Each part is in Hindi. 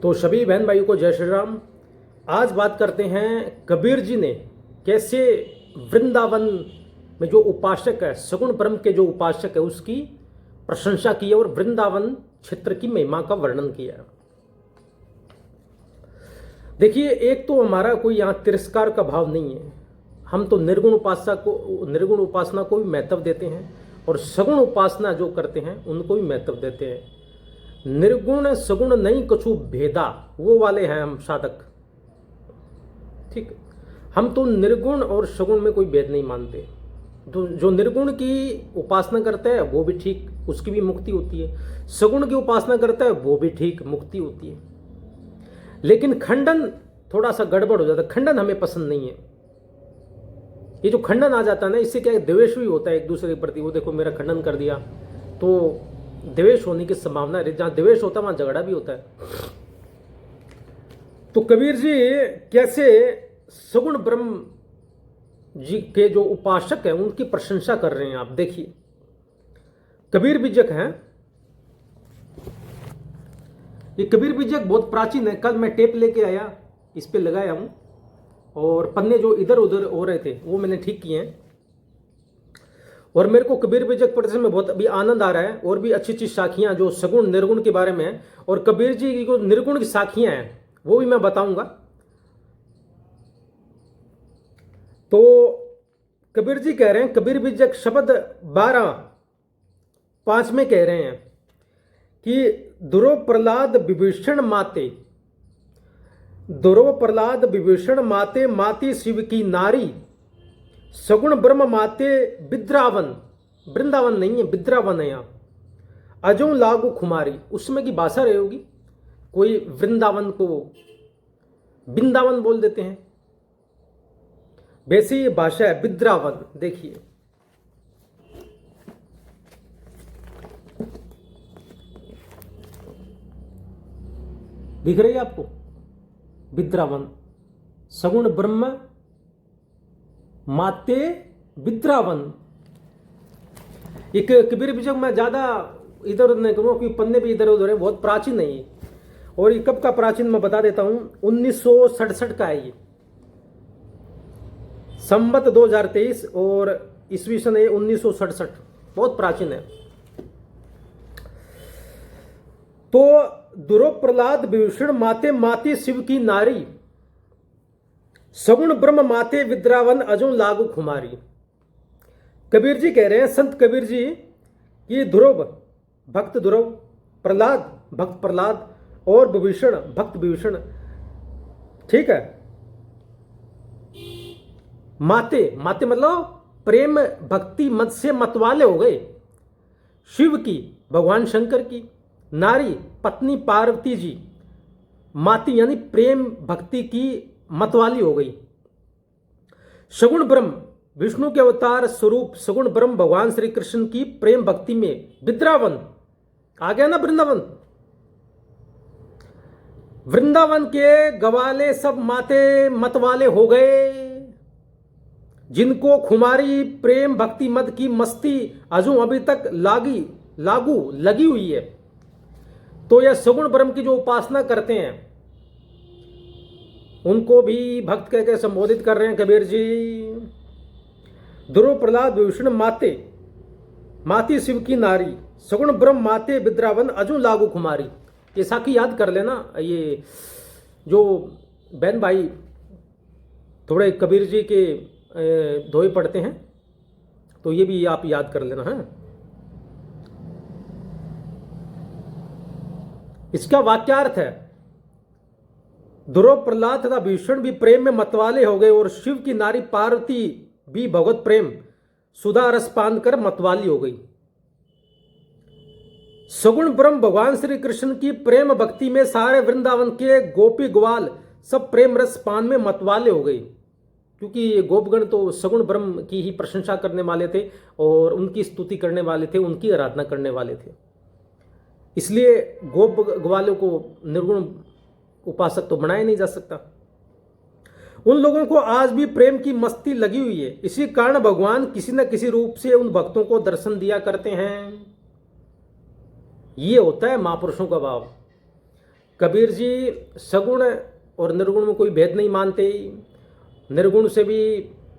तो सभी बहन भाइयों को जय श्री राम। आज बात करते हैं कबीर जी ने कैसे वृंदावन में जो उपासक है, सगुण ब्रह्म के जो उपासक है, उसकी प्रशंसा की है और वृंदावन क्षेत्र की महिमा का वर्णन किया है। देखिए, एक तो हमारा कोई यहाँ तिरस्कार का भाव नहीं है। हम तो निर्गुण उपासना को भी महत्व देते हैं और सगुण उपासना जो करते हैं उनको भी महत्व देते हैं। निर्गुण सगुण नहीं कछु भेदा, वो वाले हैं हम साधक। ठीक, हम तो निर्गुण और सगुण में कोई भेद नहीं मानते। तो जो निर्गुण की उपासना करता है वो भी ठीक, उसकी भी मुक्ति होती है। सगुण की उपासना करता है वो भी ठीक, मुक्ति होती है। लेकिन खंडन थोड़ा सा गड़बड़ हो जाता है। खंडन हमें पसंद नहीं है। ये जो खंडन आ जाता है ना, इससे क्या है, द्वेष भी होता है एक दूसरे के प्रति। वो देखो मेरा खंडन कर दिया, तो द्वेष होने की संभावना है। जहां द्वेष होता है वहां झगड़ा भी होता है। तो कबीर जी कैसे सगुण ब्रह्म जी के जो उपासक हैं उनकी प्रशंसा कर रहे हैं, आप देखिए। कबीर बीजक हैं। ये कबीर बीजक बहुत प्राचीन है। कल मैं टेप लेके आया, इस पे लगाया हूं और पन्ने जो इधर उधर हो रहे थे वो मैंने ठीक किए हैं। और मेरे को कबीर बीजक पढ़ने में बहुत अभी आनंद आ रहा है। और भी अच्छी अच्छी साखियां जो सगुण निर्गुण के बारे में है और कबीर जी की जो निर्गुण की साखियां हैं वो भी मैं बताऊंगा। तो कबीर जी कह रहे हैं, कबीर बीजक शब्द 12:5 में कह रहे हैं कि ध्रुव प्रहलाद विभीषण माते, ध्रुव प्रहलाद विभीषण माते, माती शिव की नारी, सगुण ब्रह्म माते बिद्रावन, वृंदावन नहीं है, बिद्रावन है यहाँ, अजो लागू खुमारी। उसमें की भाषा रही होगी, कोई वृंदावन को बिंदावन बोल देते हैं, वैसे ये भाषा है बिद्रावन। देखिए, दिख रही है आपको, बिद्रावन, सगुण ब्रह्म माते विद्रावन। एक कबीर बीजक में ज्यादा इधर उधर नहीं करूँ क्योंकि पन्ने भी इधर उधर है, बहुत प्राचीन है ये। और ये कब का प्राचीन मैं बता देता हूं, 1967 का है ये, संवत 2023 और ईस्वी सन 1967, बहुत प्राचीन है। तो ध्रुव प्रहलाद विभीषण माते, माती शिव की नारी, सगुण ब्रह्म माते विद्रावन, अजो लागू खुमारी। कबीर जी कह रहे हैं, संत कबीर जी, कि ध्रुव भक्त ध्रुव, प्रहलाद भक्त प्रहलाद और विभीषण भक्त विभीषण, ठीक है। माते, माते मतलब प्रेम भक्ति मत से मतवाले हो गए। शिव की, भगवान शंकर की, नारी पत्नी पार्वती जी, माती यानी प्रेम भक्ति की मतवाली हो गई। सगुण ब्रह्म विष्णु के अवतार स्वरूप सगुण ब्रह्म भगवान श्री कृष्ण की प्रेम भक्ति में विद्रावन आ गया ना, वृंदावन। वृंदावन के गवाले सब माते मतवाले हो गए, जिनको खुमारी प्रेम भक्ति मद की मस्ती अजू अभी तक लगी हुई है। तो यह सगुण ब्रह्म की जो उपासना करते हैं उनको भी भक्त कहकर संबोधित कर रहे हैं कबीर जी। ध्रुव प्रहलाद विभीषण माते, माती शिव की नारी, सगुण ब्रह्म माते विद्रावन, अजू लागू खुमारी। ये साखी याद कर लेना। ये जो बहन भाई थोड़े कबीर जी के दोहे पढ़ते हैं तो ये भी आप याद कर लेना है। इसका वाक्यार्थ है, ध्रुव प्रहलाद तथा भीषण भी प्रेम में मतवाले हो गए और शिव की नारी पार्वती भी भगवत प्रेम सुधा रस पान कर मतवाली हो गई। सगुण ब्रह्म भगवान श्री कृष्ण की प्रेम भक्ति में सारे वृंदावन के गोपी ग्वाल सब प्रेम रस पान में मतवाले हो गई, क्योंकि ये गोपगण तो सगुण ब्रह्म की ही प्रशंसा करने वाले थे और उनकी स्तुति करने वाले थे, उनकी आराधना करने वाले थे। इसलिए गोप ग्वालों को निर्गुण उपासक तो बनाया नहीं जा सकता। उन लोगों को आज भी प्रेम की मस्ती लगी हुई है। इसी कारण भगवान किसी न किसी रूप से उन भक्तों को दर्शन दिया करते हैं। ये होता है महापुरुषों का भाव। कबीर जी सगुण और निर्गुण में कोई भेद नहीं मानते। निर्गुण से भी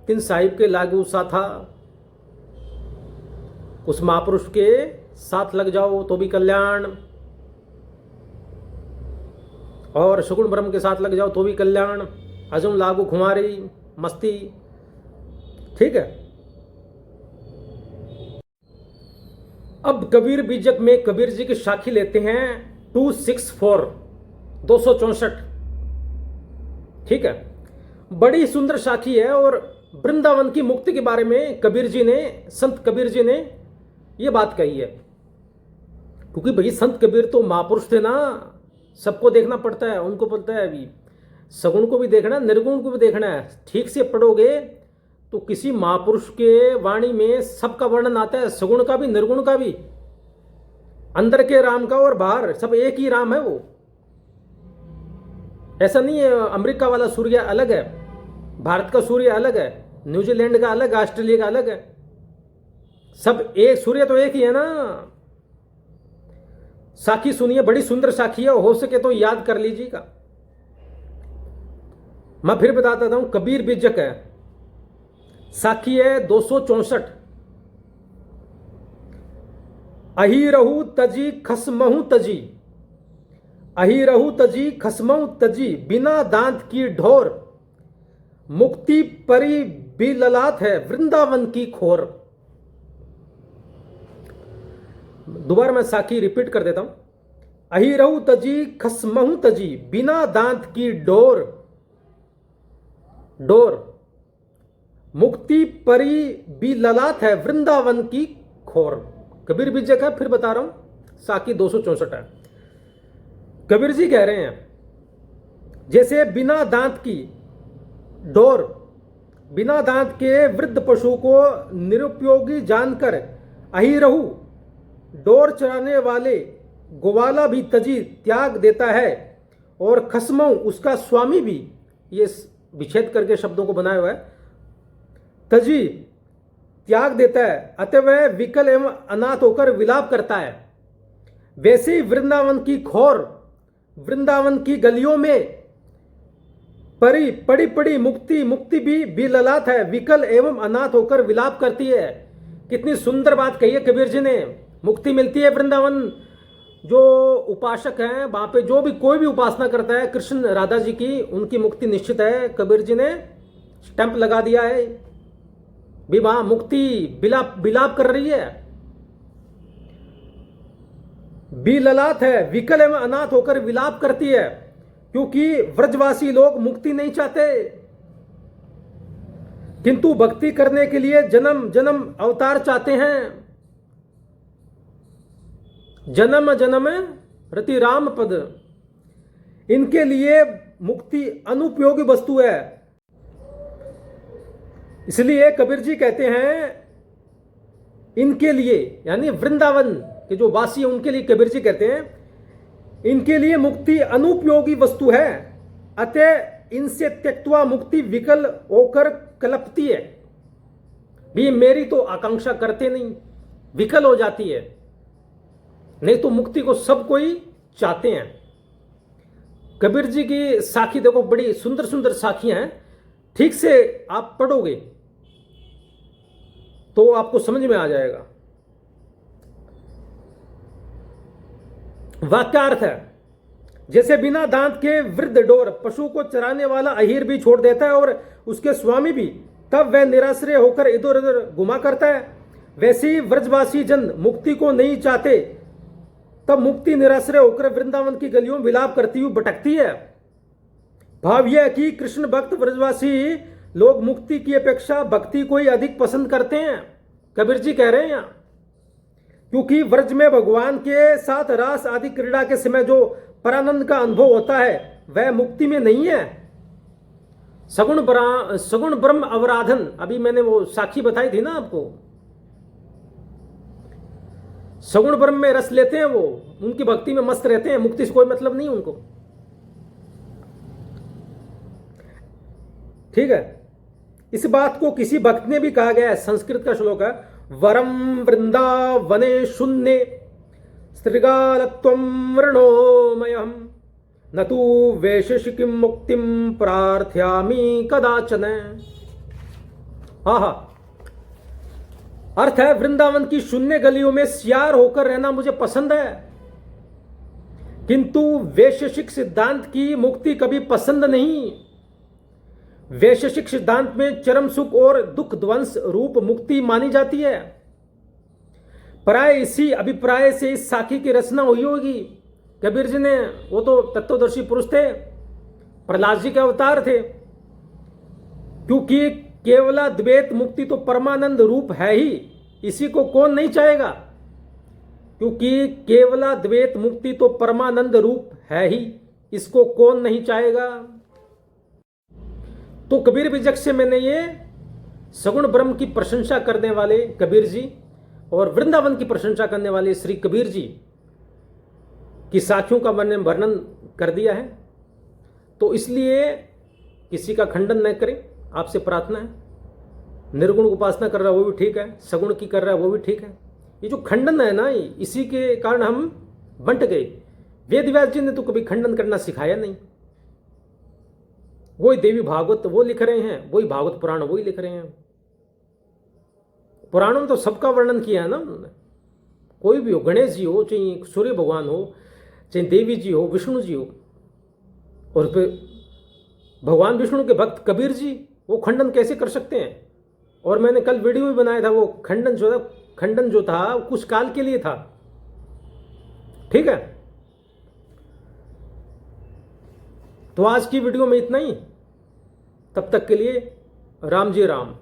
तीन साहिब के लागू सा था। उस महापुरुष के साथ लग जाओ तो भी कल्याण, और सगुण ब्रह्म के साथ लग जाओ तो भी कल्याण। अजुम लागू खुमारी मस्ती। ठीक है। अब कबीर बीजक में कबीर जी की साखी लेते हैं 264 264। ठीक है, बड़ी सुंदर साखी है। और वृंदावन की मुक्ति के बारे में कबीर जी ने, संत कबीर जी ने यह बात कही है। क्योंकि भाई संत कबीर तो महापुरुष थे ना, सबको देखना पड़ता है। उनको पता है अभी सगुण को भी देखना है, निर्गुण को भी देखना है। ठीक से पढ़ोगे तो किसी महापुरुष के वाणी में सबका वर्णन आता है, सगुण का भी निर्गुण का भी, अंदर के राम का और बाहर सब एक ही राम है। वो ऐसा नहीं है अमेरिका वाला सूर्य अलग है, भारत का सूर्य अलग है, न्यूजीलैंड का अलग, ऑस्ट्रेलिया का अलग है। सब एक सूर्य तो एक ही है ना। साखी सुनिए, बड़ी सुंदर साखी है, हो सके तो याद कर लीजिएगा। मैं फिर बताता हूं, कबीर बीजक है, साखी है 264। अहिरहु तजी खसमहु तजी, अहिरहु तजी खसमहु तजी, बिना दांत की ढोर, मुक्ति परी बिललात है वृंदावन की खोर। दोबारा मैं साखी रिपीट कर देता हूं। अहिरहु तजी खसमहु तजी, बिना दांत की डोर, डोर, मुक्ति परी भी ललाट है वृंदावन की खोर। कबीर बीजक है, फिर बता रहा हूं, साखी 264 है। कबीर जी कह रहे हैं, जैसे बिना दांत की डोर, बिना दांत के वृद्ध पशु को निरुपयोगी जानकर अहिरहु डोर चराने वाले ग्वाला भी तजी त्याग देता है, और खसमऊ उसका स्वामी भी, ये विच्छेद करके शब्दों को बनाया हुआ है, तजी त्याग देता है, अतः वह विकल एवं अनाथ होकर विलाप करता है। वैसे ही वृंदावन की खोर, वृंदावन की गलियों में पड़ी पड़ी पड़ी मुक्ति, मुक्ति भी बिललात है, विकल एवं अनाथ होकर विलाप करती है। कितनी सुंदर बात कही है कबीर जी ने। मुक्ति मिलती है वृंदावन, जो उपासक हैं वहां पे, जो भी कोई भी उपासना करता है कृष्ण राधा जी की, उनकी मुक्ति निश्चित है। कबीर जी ने स्टैंप लगा दिया है भी, वहां मुक्ति बिलाप बिलाप कर रही है, बिललात है, विकल एवं अनाथ होकर विलाप करती है। क्योंकि व्रजवासी लोग मुक्ति नहीं चाहते, किंतु भक्ति करने के लिए जन्म जन्म अवतार चाहते हैं। जन्म जन्म रति राम पद, इनके लिए मुक्ति अनुपयोगी वस्तु है। इसलिए कबीर जी कहते हैं, इनके लिए यानी वृंदावन के जो वासी हैं उनके लिए कबीर जी कहते हैं, इनके लिए मुक्ति अनुपयोगी वस्तु है, अतः इनसे त्यक्त्वा मुक्ति विकल होकर कलपती है। भी मेरी तो आकांक्षा करते नहीं, विकल हो जाती है। नहीं तो मुक्ति को सब कोई चाहते हैं। कबीर जी की साखी देखो, बड़ी सुंदर सुंदर साखियां हैं। ठीक से आप पढ़ोगे तो आपको समझ में आ जाएगा। वाक्यार्थ है, जैसे बिना दांत के वृद्ध डोर पशु को चराने वाला अहीर भी छोड़ देता है और उसके स्वामी भी, तब वह निराश्रय होकर इधर उधर घुमा करता है, वैसे ही व्रजवासी जन मुक्ति को नहीं चाहते, तब मुक्ति निराश्रय होकर वृंदावन की गलियों में विलाप करती हुई भटकती है। भाव यह कि कृष्ण भक्त व्रजवासी लोग मुक्ति की अपेक्षा भक्ति को ही अधिक पसंद करते हैं। कबीर जी कह रहे हैं यहां, क्योंकि व्रज में भगवान के साथ रास आदि क्रीड़ा के समय जो परानंद का अनुभव होता है वह मुक्ति में नहीं है। सगुण ब्रह्म अवराधन, अभी मैंने वो साखी बताई थी ना आपको, सगुण ब्रह्म में रस लेते हैं वो, उनकी भक्ति में मस्त रहते हैं, मुक्ति से कोई मतलब नहीं उनको। ठीक है, इस बात को किसी भक्त ने भी कहा गया है, संस्कृत का श्लोक है, वरम वृंदावने शून्य स्त्रिगालत्वं वृणोमयम् न तु वैशेषिकीं मुक्तिं प्रार्थयामि कदाचन। आहा, अर्थ है वृंदावन की शून्य गलियों में सियार होकर रहना मुझे पसंद है, किंतु वैशेषिक सिद्धांत की मुक्ति कभी पसंद नहीं। वैशेषिक सिद्धांत में चरम सुख और दुख ध्वंस रूप मुक्ति मानी जाती है। प्राय इसी अभिप्राय से इस साखी की रचना हुई होगी। कबीर जी ने, वो तो तत्वदर्शी पुरुष थे, प्रहलाद जी के अवतार थे, क्योंकि केवलाद्वैत मुक्ति तो परमानंद रूप है ही, इसी को कौन नहीं चाहेगा। क्योंकि केवलाद्वैत मुक्ति तो परमानंद रूप है ही, इसको कौन नहीं चाहेगा। तो कबीर बीजक से मैंने ये सगुण ब्रह्म की प्रशंसा करने वाले कबीर जी और वृंदावन की प्रशंसा करने वाले श्री कबीर जी की साखियों का मैंने वर्णन कर दिया है। तो इसलिए किसी का खंडन न करें, आपसे प्रार्थना है। निर्गुण उपासना कर रहा है वो भी ठीक है, सगुण की कर रहा है वो भी ठीक है। ये जो खंडन है ना, इसी के कारण हम बंट गए। वेद व्यास जी ने तो कभी खंडन करना सिखाया नहीं। वही देवी भागवत वो लिख रहे हैं, वही भागवत पुराण वही लिख रहे हैं। पुराणों में तो सबका वर्णन किया है ना उन्होंने। कोई भी हो, गणेश जी हो, चाहे सूर्य भगवान हो, चाहे देवी जी हो, विष्णु जी हो, और फिर भगवान विष्णु के भक्त कबीर जी, वो खंडन कैसे कर सकते हैं। और मैंने कल वीडियो भी बनाया था, वो खंडन जो था कुछ काल के लिए था। ठीक है, तो आज की वीडियो में इतना ही। तब तक के लिए राम जी राम।